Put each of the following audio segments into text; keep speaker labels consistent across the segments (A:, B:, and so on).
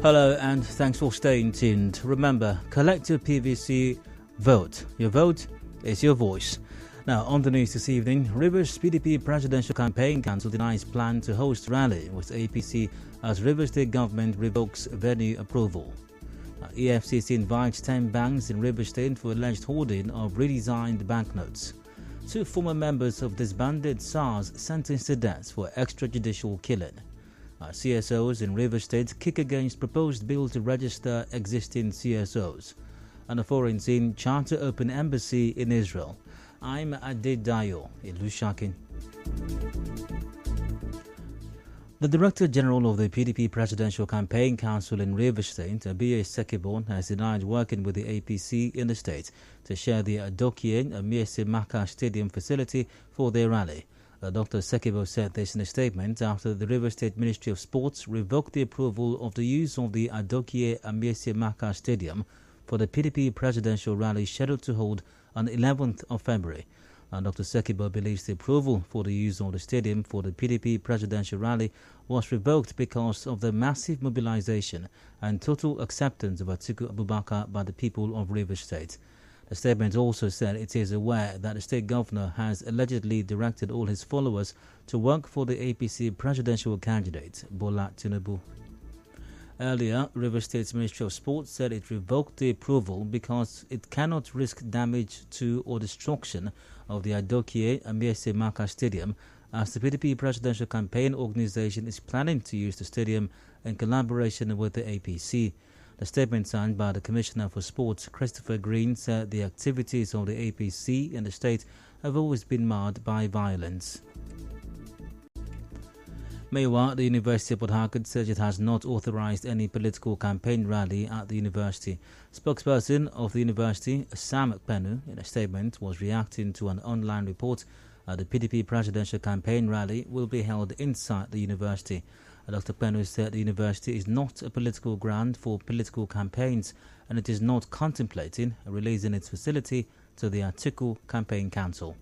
A: Hello and thanks for staying tuned. Remember, collect your PVC vote. Your vote is your voice. Now, on the news this evening, Rivers PDP Presidential Campaign Council denies plan to host rally with APC as Rivers State Government revokes venue approval. EFCC invites 10 banks in Rivers State for alleged hoarding of redesigned banknotes. 2 former members of disbanded SARS sentenced to death for extrajudicial killing. CSOs in Rivers State kick against proposed bill to register existing CSOs. And a foreign scene charter open embassy in Israel. I'm Adedayo in Lushakin. The Director General of the PDP Presidential Campaign Council in Rivers State, Abiy Sekibon, has denied working with the APC in the state to share the Adokie Amiese Maka Stadium facility for their rally. Dr. Sekibo said this in a statement after the Rivers State Ministry of Sports revoked the approval of the use of the Adokie Amiese Maka Stadium for the PDP presidential rally scheduled to hold on 11th of February. Dr. Sekibo believes the approval for the use of the stadium for the PDP presidential rally was revoked because of the massive mobilization and total acceptance of Atiku Abubakar by the people of Rivers State. The statement also said it is aware that the state governor has allegedly directed all his followers to work for the APC presidential candidate, Bola Tinubu. Earlier, Rivers State's Ministry of Sports said it revoked the approval because it cannot risk damage to or destruction of the Adokie Amiese Maka Stadium, as the PDP presidential campaign organization is planning to use the stadium in collaboration with the APC. The statement signed by the Commissioner for Sports, Christopher Green, said the activities of the APC in the state have always been marred by violence. Meanwhile, the University of Port Harcourt says it has not authorized any political campaign rally at the university. Spokesperson of the university, Sam Penu, in a statement, was reacting to an online report that the PDP presidential campaign rally will be held inside the university. Dr. Penu said the university is not a political ground for political campaigns and it is not contemplating releasing its facility to the Atiku Campaign Council.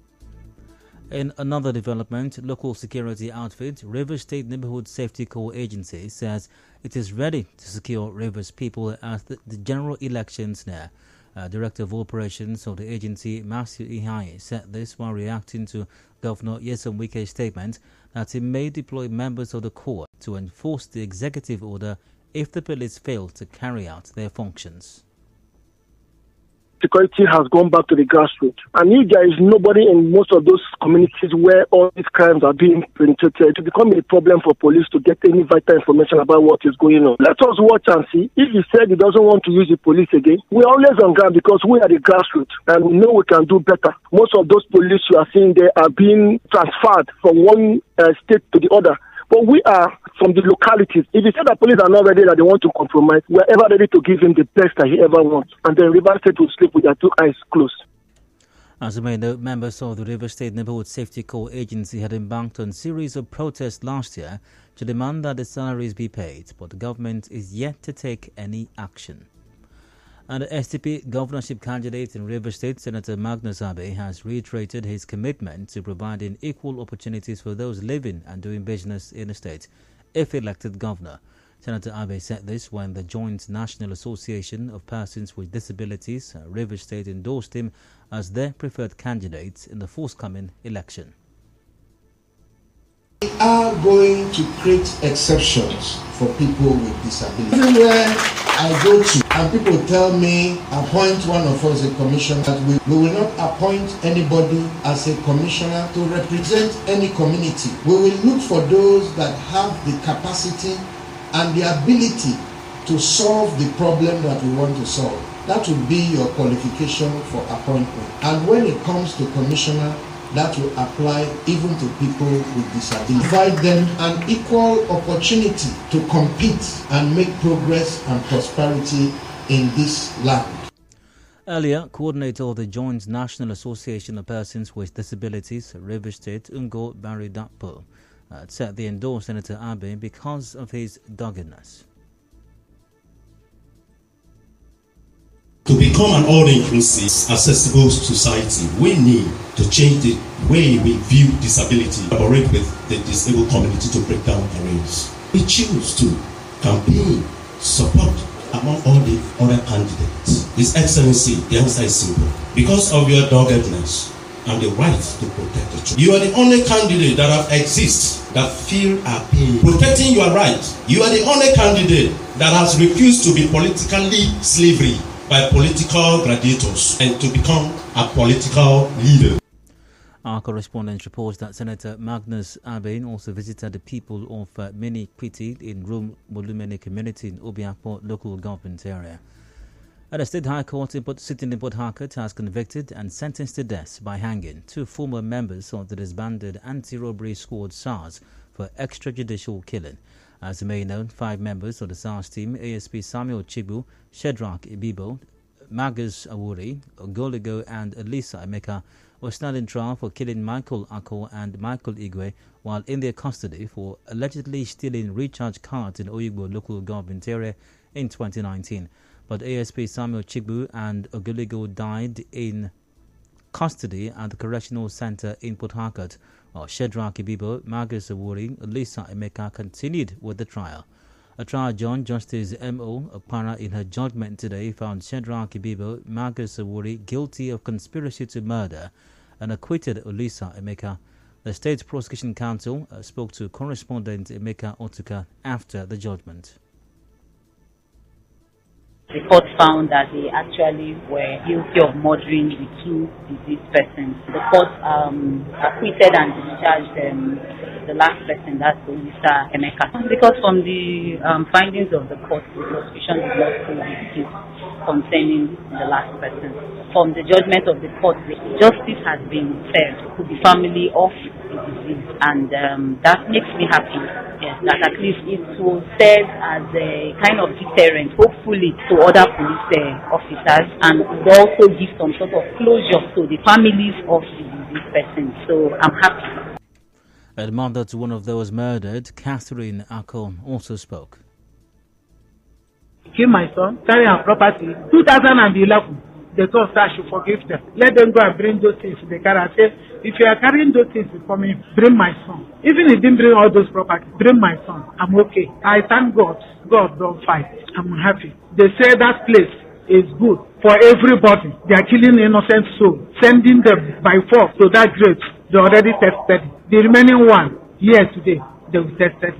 A: In another development, local security outfit Rivers State Neighborhood Safety Corps Agency says it is ready to secure Rivers people as the general elections near. Director of Operations of the agency, Matthew Ihai, said this while reacting to Governor Nyesom Wike's statement that he may deploy members of the Corps to enforce the executive order if the police fail to carry out their functions.
B: Security has gone back to the grassroots. And if there is nobody in most of those communities where all these crimes are being penetrated, it becomes a problem for police to get any vital information about what is going on. Let us watch and see. If he said he doesn't want to use the police again, we're always on ground because we are the grassroots and we know we can do better. Most of those police you are seeing there are being transferred from one state to the other. But we are from the localities. If you say that police are not ready, that they want to compromise, we are ever ready to give him the best that he ever wants. And then Rivers State will sleep with their 2 eyes closed.
A: As you may know, members of the Rivers State Neighborhood Safety Corps Agency had embarked on a series of protests last year to demand that the salaries be paid, but the government is yet to take any action. And the SDP governorship candidate in Rivers State, Senator Magnus Abe, has reiterated his commitment to providing equal opportunities for those living and doing business in the state if elected governor. Senator Abe said this when the Joint National Association of Persons with Disabilities, Rivers State, endorsed him as their preferred candidate in the forthcoming election.
C: We are going to create exceptions for people with disabilities. Everywhere I go to, and people tell me, appoint one of us a commissioner, that we will not appoint anybody as a commissioner to represent any community. We will look for those that have the capacity and the ability to solve the problem that we want to solve. That would be your qualification for appointment. And when it comes to commissioner, that will apply even to people with disability. Provide them an equal opportunity to compete and make progress and prosperity in this land.
A: Earlier, coordinator of the Joint National Association of Persons with Disabilities, Rivers State, Ungo Baridapo, said they endorsed Senator Abe because of his doggedness.
D: To become an all-inclusive, accessible society, we need to change the way we view disability, collaborate with the disabled community to break down barriers. We choose to campaign support among all the other candidates? His Excellency, the answer is simple. Because of your doggedness and the right to protect the truth. You are the only candidate that have exist that feel our pain. Protecting your right. You are the only candidate that has refused to be politically slavery by political gladiators and to become a political leader.
A: Our correspondent reports that Senator Magnus Abe also visited the people of Mini Kwiti in Rum Mulumene community in Obiakpor local government area. And the State High Court sitting in Port Harcourt has convicted and sentenced to death by hanging 2 former members of the disbanded anti-robbery squad SARS for extrajudicial killing. As may known, 5 members of the SARS team, ASP Samuel Chibu, Shedrack Ibibo, Magus Awuri, Ogoligo and Elisa Emeka, were standing trial for killing Michael Ako and Michael Igwe while in their custody for allegedly stealing recharge cards in Oyigbo local government area in 2019. But ASP Samuel Chigbu and Ogoligo died in custody at the Correctional Center in Port Harcourt, while Shedrack Ibibo, Magus Awuri, Elisa Emeka continued with the trial. A trial judge, Justice M.O. Okpara, in her judgment today found Shedrack Ibibo, Magus Awuri guilty of conspiracy to murder and acquitted Elisa Emeka. The State Prosecution Council spoke to correspondent Emeka Otuka after the judgment.
E: The court found that they actually were guilty of murdering the 2 deceased persons. The court acquitted and discharged the last person, that's Mr. Emeka. Because from the findings of the court, the prosecution did not prove the case concerning the last person. From the judgment of the court, justice has been served to the family of the deceased, and that makes me happy. Yes, that at least it will serve as a kind of deterrent, hopefully, to other police officers, and will also give some sort of closure to the families of the deceased persons. So I'm happy.
A: A mother to one of those murdered, Catherine Akon, also spoke.
F: Kill my son, carry our property. 2011, the thought I should forgive them. Let them go and bring those things. They can say, if you are carrying those things before me, bring my son. Even if you didn't bring all those properties, bring my son. I'm okay. I thank God. God don't fight. I'm happy. They say that place is good for everybody. They are killing innocent souls, sending them by force to that grave. They already tested it. The remaining one, here today, they will test it.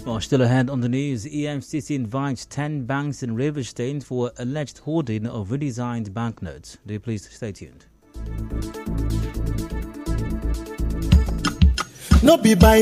A: Well, still ahead on the news, EMCC invites 10 banks in River State for alleged hoarding of redesigned banknotes. Do please stay tuned.
G: No be by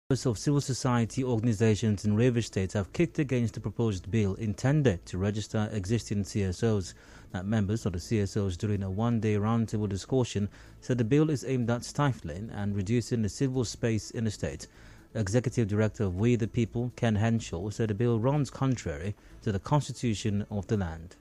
A: Of civil society organizations in Rivers State have kicked against the proposed bill intended to register existing CSOs. That members of the CSOs during a one-day roundtable discussion said the bill is aimed at stifling and reducing the civil space in the state. Executive Director of We the People, Ken Henshaw, said the bill runs contrary to the constitution of the land.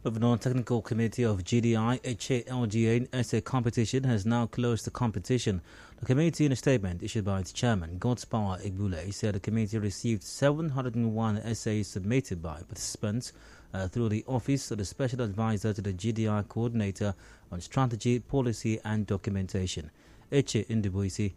A: Moving on, Technical Committee of GDI, HALGA and essay competition has now closed the competition. The committee, in a statement issued by its chairman, Godspower Igbule, said the committee received 701 essays submitted by participants through the Office of the Special Advisor to the GDI Coordinator on Strategy, Policy and Documentation. Eche Ndibuisi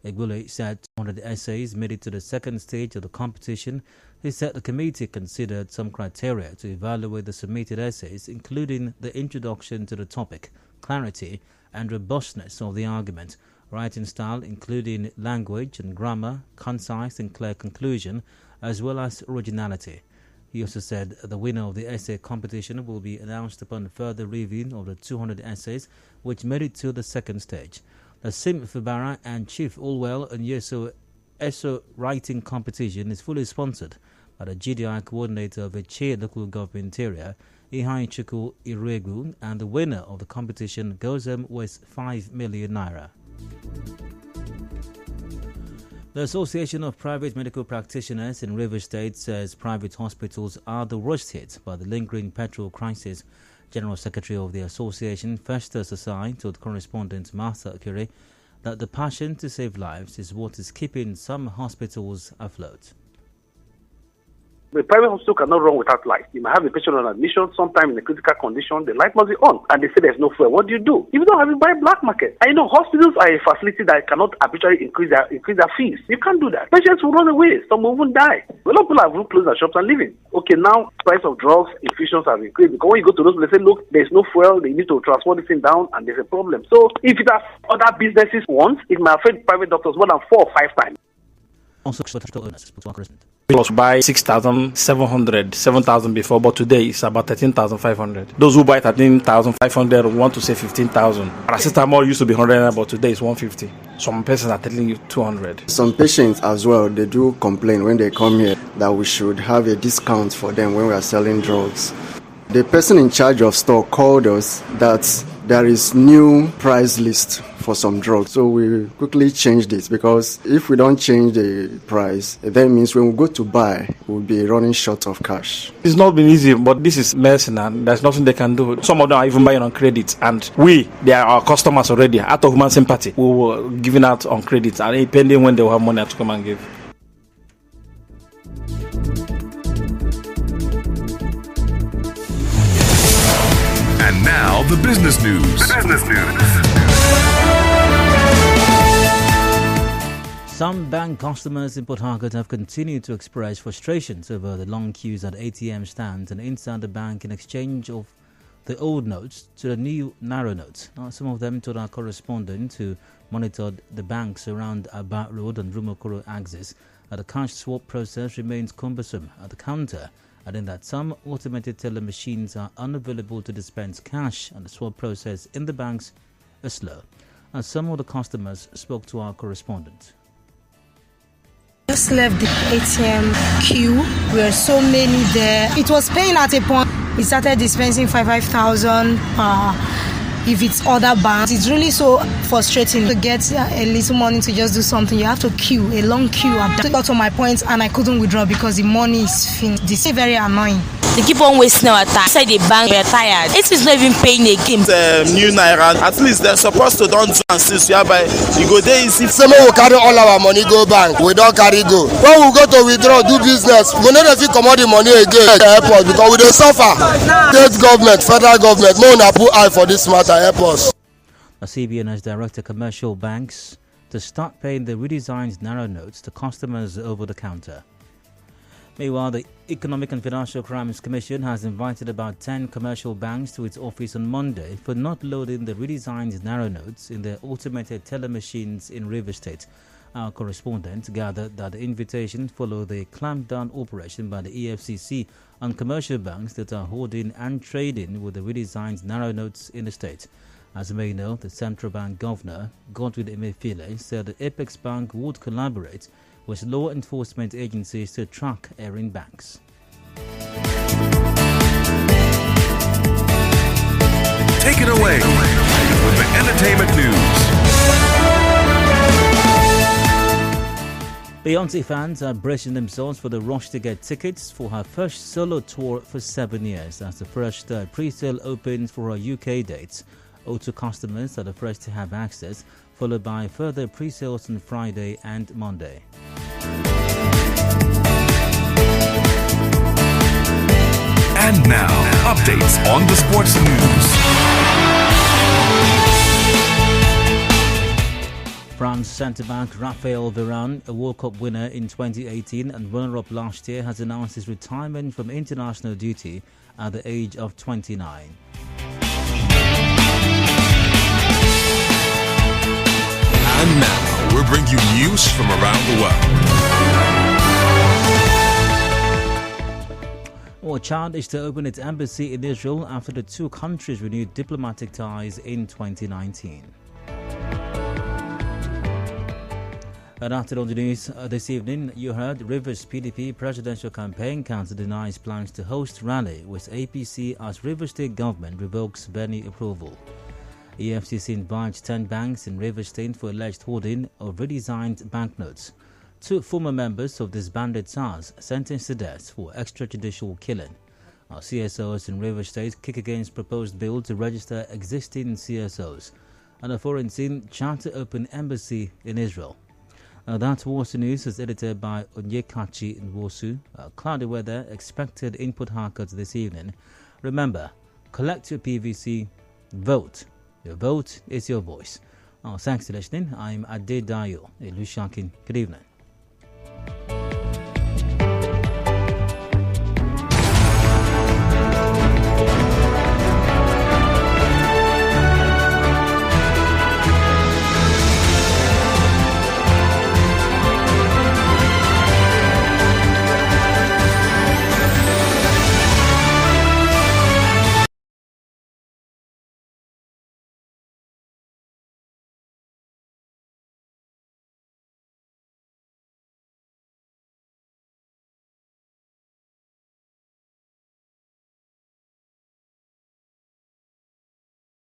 A: Igbule said 200 essays made it to the second stage of the competition. He said the committee considered some criteria to evaluate the submitted essays, including the introduction to the topic, clarity and robustness of the argument, writing style including language and grammar, concise and clear conclusion, as well as originality. He also said the winner of the essay competition will be announced upon further review of the 200 essays which made it to the second stage. The Sim Fubara and Chief Allwell and ESO writing competition is fully sponsored by the GDI coordinator of Eche local government area, Ihai Chuku Iregu, and the winner of the competition goes home with 5 million naira. The Association of Private Medical Practitioners in Rivers State says private hospitals are the worst hit by the lingering petrol crisis. General Secretary of the Association, Festus Asai, told correspondent Martha Akure that the passion to save lives is what is keeping some hospitals afloat.
G: The private hospital cannot run without light. You might have a patient on admission, sometime in a critical condition, the light must be on, and they say there's no fuel. What do? If you don't have it, buy black market. And hospitals are a facility that cannot arbitrarily increase their fees. You can't do that. Patients will run away. Some will even die. A lot of people have closed their shops and leaving. Okay, now price of drugs, infusions have increased because when you go to those places, look, there's no fuel. They need to transport this thing down, and there's a problem. So if it has other businesses once, it might affect private doctors more than 4 or 5 times.
A: Also,
H: it was buy 6,700, 7,000 before, but today it's about 13,500. Those who buy 13,500 want to say 15,000. Paracetamol used to be 100, but today it's 150. Some persons are telling you 200.
I: Some patients as well, they do complain when they come here that we should have a discount for them when we are selling drugs. The person in charge of store called us that there is new price list for some drugs. So we quickly changed it because if we don't change the price, it then means when we go to buy, we'll be running short of cash.
H: It's not been easy, but this is medicine and there's nothing they can do. Some of them are even buying on credit, and they are our customers already. Out of human sympathy, we were giving out on credit, and depending when they will have money to come and give.
J: And now the business news.
A: Some bank customers in Port Harcourt have continued to express frustrations over the long queues at ATM stands and inside the bank in exchange of the old notes to the new narrow notes. Now, some of them told our correspondent who monitored the banks around Abat Road and Rumokoro axis that the cash swap process remains cumbersome at the counter, adding that some automated teller machines are unavailable to dispense cash and the swap process in the banks is slow. And some of the customers spoke to our correspondent.
K: Just left the ATM queue. There were so many there. It was paying at a point. We started dispensing 5,000 if it's other banks. It's really so frustrating to get a little money to just do something. You have to queue, a long queue. I got to my points and I couldn't withdraw because the money is finished. This is very annoying.
L: They keep on wasting our time. Inside the bank, we're tired. It is not even paying again.
M: The new naira, at least they're supposed to don't do and since you go there, you see.
N: Some will carry all our money go bank. We don't carry go. When we go to withdraw, do business, we never feel come out the money again. Airport because we don't suffer. State government, federal government, more than put eye for this matter. Airports.
A: The CBN has directed commercial banks to start paying the redesigned narrow notes to customers over the counter. Meanwhile, the Economic and Financial Crimes Commission has invited about 10 commercial banks to its office on Monday for not loading the redesigned narrow notes in their automated teller machines in Rivers State. Our correspondent gathered that the invitation followed the clampdown operation by the EFCC on commercial banks that are holding and trading with the redesigned narrow notes in the state. As you may know, the Central Bank Governor, Godwin Emefiele, said that Apex Bank would collaborate with law enforcement agencies to track erring banks.
J: Take it away with the entertainment news.
A: Beyonce fans are bracing themselves for the rush to get tickets for her first solo tour for 7 years as the first pre-sale opens for her UK dates. O2 customers are the first to have access, followed by further pre-sales on Friday and Monday.
J: And now, updates on the sports news.
A: France centre-back Raphael Varane, a World Cup winner in 2018 and runner-up last year, has announced his retirement from international duty at the age of 29.
J: And now, we'll bring you news from around the world.
A: Chad is to open its embassy in Israel after the two countries renewed diplomatic ties in 2019. And after all the news this evening, you heard Rivers PDP Presidential Campaign Council denies plans to host rally with APC as Rivers State Government revokes Benny approval. EFCC invites 10 banks in Rivers State for alleged hoarding of redesigned banknotes. Two former members of disbanded SARS sentenced to death for extrajudicial killing. Our CSOs in Rivers State kick against proposed bill to register existing CSOs. And a foreign team chart to open embassy in Israel. That was the news, is edited by Onyekachi Nwosu. Cloudy weather expected in Port Harcourt this evening. Remember, collect your PVC, vote. Your vote is your voice. Thanks for listening. I'm Adedayo Elushakin. Good evening.